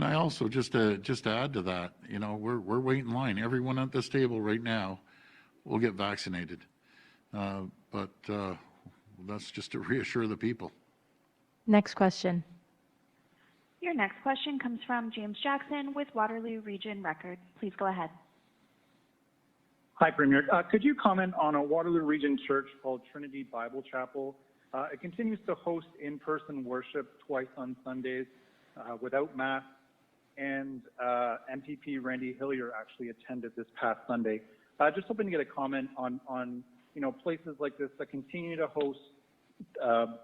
And I also, just to add to that, you know, we're waiting in line. Everyone at this table right now will get vaccinated. But that's just to reassure the people. Next question. Your next question comes from James Jackson with Waterloo Region Record. Please go ahead. Hi, Premier. Could you comment on a Waterloo Region church called Trinity Bible Chapel? It continues to host in-person worship twice on Sundays without mass, and MPP Randy Hillier actually attended this past Sunday. Just hoping to get a comment on you know, places like this that continue to host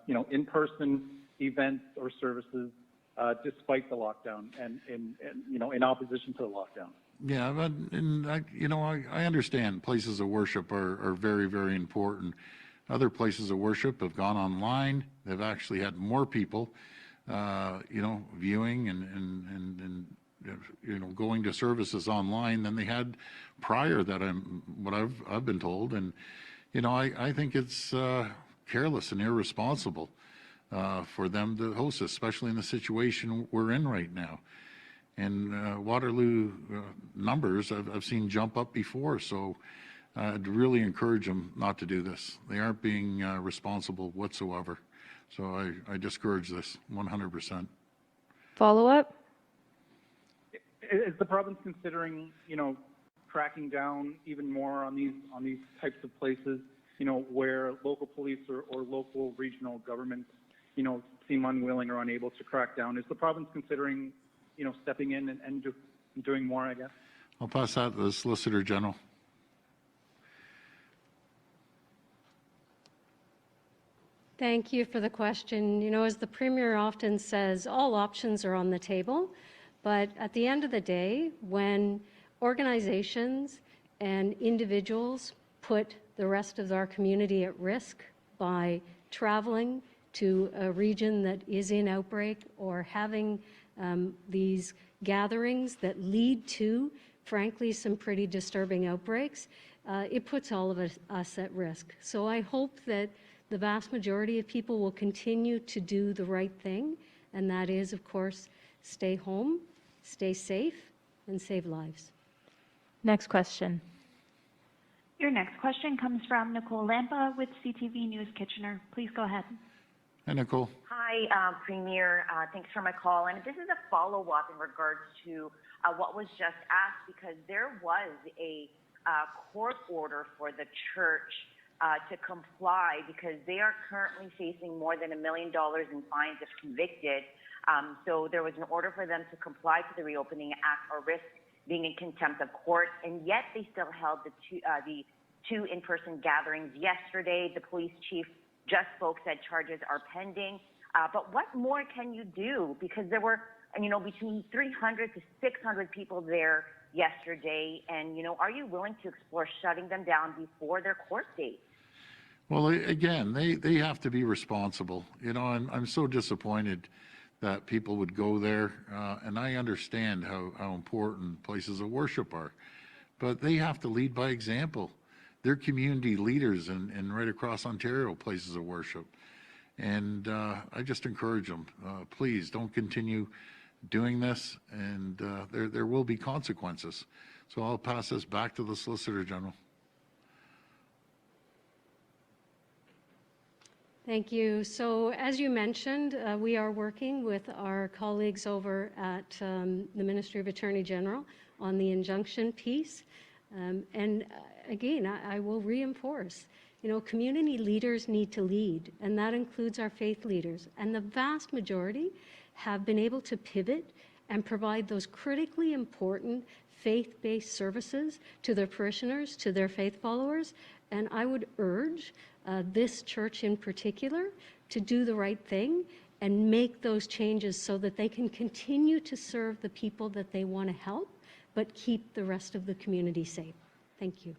you know, in-person events or services despite the lockdown and you know, in opposition to the lockdown. Yeah, but you know, I understand places of worship are very, very important. Other places of worship have gone online. They've actually had more people, you know, viewing and you know, going to services online than they had prior. What I've been told, and you know, I think it's careless and irresponsible for them to host, especially in the situation we're in right now. And Waterloo numbers I've seen jump up before, so I'd really encourage them not to do this. They aren't being responsible whatsoever. So I discourage this 100%. Follow up? Is the province considering, you know, cracking down even more on these types of places, you know, where local police or local regional governments, you know, seem unwilling or unable to crack down? Is the province considering, you know, stepping in and doing more, I guess? I'll pass that to the Solicitor General. Thank you for the question. You know, as the Premier often says, all options are on the table. But at the end of the day, when organizations and individuals put the rest of our community at risk by traveling to a region that is in outbreak or having these gatherings that lead to, frankly, some pretty disturbing outbreaks, it puts all of us at risk. So I hope that the vast majority of people will continue to do the right thing, and that is, of course, stay home, stay safe, and save lives. Next question. Your next question comes from Nicole Lampa with CTV News Kitchener. Please go ahead. Hi, Nicole. Hi, Premier. Thanks for my call. And this is a follow-up in regards to what was just asked, because there was a court order for the church to comply, because they are currently facing more than $1 million in fines if convicted. So there was an order for them to comply to the Reopening Act or risk being in contempt of court, and yet they still held the two in-person gatherings yesterday. The police chief just spoke, said charges are pending. But what more can you do? Because there were, you know, between 300 to 600 people there yesterday, and, you know, are you willing to explore shutting them down before their court date? Well, again, they have to be responsible. You know, I'm so disappointed that people would go there, and I understand how important places of worship are, but they have to lead by example. They're community leaders in right across Ontario, places of worship. And I just encourage them, please don't continue doing this, and there will be consequences. So I'll pass this back to the Solicitor General. Thank you. So as you mentioned, we are working with our colleagues over at the Ministry of Attorney General on the injunction piece. And again, I will reinforce, you know, community leaders need to lead, and that includes our faith leaders. And the vast majority have been able to pivot and provide those critically important faith-based services to their parishioners, to their faith followers. And I would urge this church in particular to do the right thing and make those changes so that they can continue to serve the people that they want to help, but keep the rest of the community safe. Thank you.